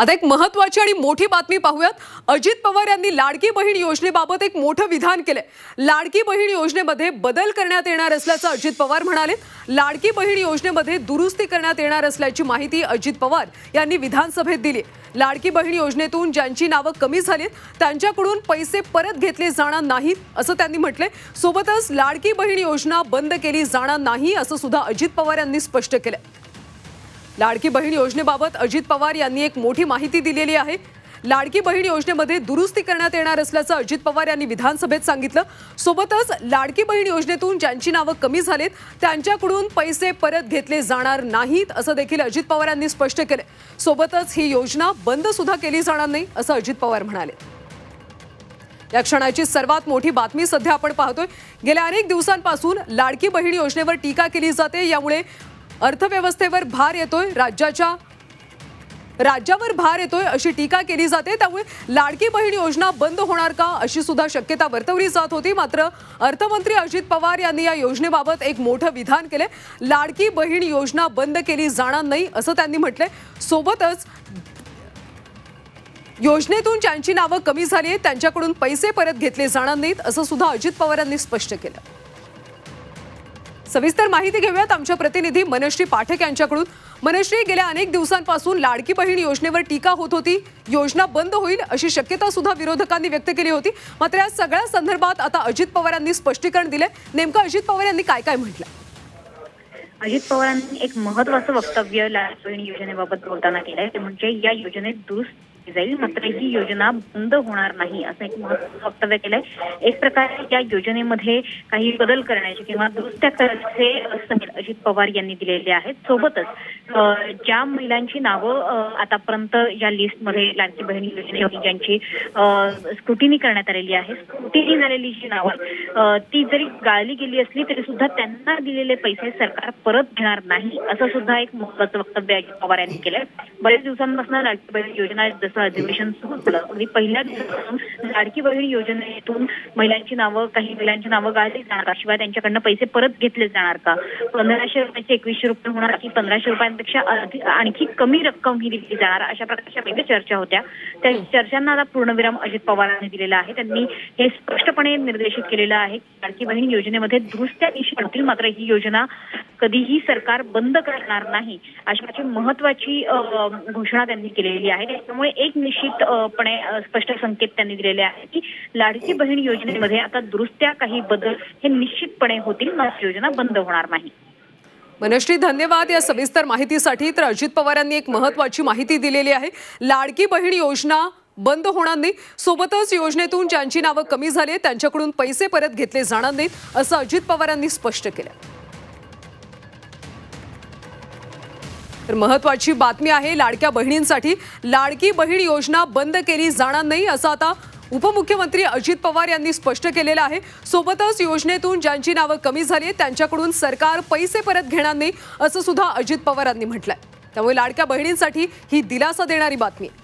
आता एक महत्त्वाची आणि मोठी बातमी पाहूयात। अजित पवार यांनी लाडकी बहीण योजनेबाबत एक मोठं विधान केले। लाडकी बहीण योजनेमध्ये बदल करण्यात येणार असल्याचं अजित पवार म्हणाले। लाडकी बहीण योजनेमध्ये दुरुस्ती करण्यात येणार असल्याची माहिती अजित पवार यांनी विधानसभेत दिली। लाडकी बहीण योजनेतून ज्यांची नावे कमी झाली त्यांच्याकडून पैसे परत घेतले जाणार नाहीत असं त्यांनी म्हटले। सोबतच लाडकी बहीण योजना बंद केली जाणार नाही असं सुद्धा अजित पवार यांनी स्पष्ट केले। लाडकी बहीण योजनेबाबत अजित पवार यांनी एक मोठी माहिती दिलेली आहे। लाडकी बहीण योजनेमध्ये दुरुस्ती करण्यात येणार असल्याचं अजित पवार यांनी विधानसभेत सांगितलं। सोबतच लाडकी बहीण योजनेतून ज्यांची नावे कमी झालीत त्यांच्याकडून पैसे परत घेतले जाणार नाहीत असं देखील अजित पवार यांनी स्पष्ट केले। सोबतच ही योजना बंद सुद्धा केली जाणार नाही असं अजित पवार म्हणाले। या क्षणाची सर्वात मोठी बातमी सध्या आपण पाहतोय। गेल्या अनेक दिवसांपासून लाडकी बहीण योजनेवर टीका केली जाते, यामुळे अर्थव्यवस्थेवर भार येतोय, राज्यावर भार येतोय अशी टीका केली जाते। त्यामुळे लाडकी बहीण योजना बंद होणार का अशी सुद्धा शक्यता वर्तवली जात होती। मात्र अर्थमंत्री अजित पवार यांनी या योजनेबाबत एक मोठं विधान केले। लाडकी बहीण योजना बंद केली जाणार नाही असं त्यांनी म्हटले। सोबतच योजनेतून ज्यांची नावे कमी झाली आहेत त्यांच्याकडून पैसे परत घेतले जाणार नाहीत असं सुद्धा अजित पवार यांनी स्पष्ट केलं। सविस्तर माहिती घेऊयात आमच्या प्रतिनिधी मनश्री पाठक यांच्याकडून। मनश्री, गेल्या अनेक दिवसांपासून लाडकी बहीण योजनेवर टीका होत होती, योजना बंद होईल अशी शक्यता सुद्धा विरोधकांनी व्यक्त केली होती। मात्र या सगळ्या संदर्भात आता अजित पवार यांनी स्पष्टीकरण दिले। नेमकं अजित पवार यांनी काय काय म्हटलं? अजित पवारांनी एक महत्त्वाचं वक्तव्य लाडकी बहीण योजनेबाबत बोलताना केलंय, ते म्हणजे या योजनेत दुरुस्ती जाईल मात्र ही योजना बंद होणार नाही असं एक महत्त्वाचं वक्तव्य केलंय। एक प्रकारे या योजनेमध्ये काही बदल करण्याचे किंवा दुरुस्त्या करण्याचे संकेत अजित पवार यांनी दिलेले आहेत। सोबतच ज्या महिलांची नावं आतापर्यंत या लिस्टमध्ये लाडकी बहीण योजनेची ज्यांची स्क्रुटिनी करण्यात आलेली आहे, स्क्रुटिनी झालेली जी नावं ती जरी गाळली गेली असली तरी सुद्धा त्यांना दिलेले पैसे सरकार परत घेणार नाही असं सुद्धा एक महत्त्वाचं वक्तव्य अजित पवार यांनी केलंय। बरेच दिवसांपासून लाडकी बहीण योजना जसं अधिवेशन सुरू झालं अगदी पहिल्या दिवसापासून लाडकी बहीण योजनेतून महिलांची नावं गाळली जाणार का, शिवाय त्यांच्याकडनं पैसे परत घेतले जाणार का, 1500 रुपयाचे 2100 रुपये होणार की 1500 रुपयांपेक्षा आणखी कमी रक्कम ही दिली जाणार, अशा प्रकारच्या वेगळ्या चर्चा होत्या। त्या चर्चांना आता पूर्णविराम अजित पवारांनी दिलेला आहे। त्यांनी हे स्पष्टपणे निर्देशित केलेलं आहे की लाडकी बहीण योजनेमध्ये दुरुस्त्या निश्चित होतील मात्र ही योजना कधीही सरकार बंद करणार नाही अशी महत्त्वाची घोषणा त्यांनी केलेली आहे। त्यामुळे एक निश्चितपणे स्पष्ट संकेत त्यांनी दिलेले आहेत की लाडकी बहीण योजनेमध्ये आता दुरुस्त्या काही बदल हे निश्चितपणे होतील मात्र योजना बंद होणार नाही। मनश्री, धन्यवाद या सविस्तर माहितीसाठी। तर अजित पवार यांनी एक महत्त्वाची माहिती दिलेली आहे। लाडकी बहीण योजना बंद होणार नाही, सोबतच योजनेतून ज्यांची नावे कमी झाली त्यांच्याकडून पैसे परत घेतले जाणार नाहीत असं अजित पवार यांनी स्पष्ट केलं। तर महत्त्वाची बातमी आहे लाडक्या बहिणींसाठी। लाडकी बहीण योजना बंद केली जाणार नाही असं आता उपमुख्यमंत्री अजित पवार यांनी स्पष्ट केलेलं आहे। सोबतच योजनेतून ज्यांची नावे कमी झाली त्यांच्याकडून सरकार पैसे परत घेणार नाही असं सुद्धा अजित पवार यांनी म्हटलंय। त्यामुळे लाडक्या बहिणींसाठी ही दिलासा देणारी बातमी आहे।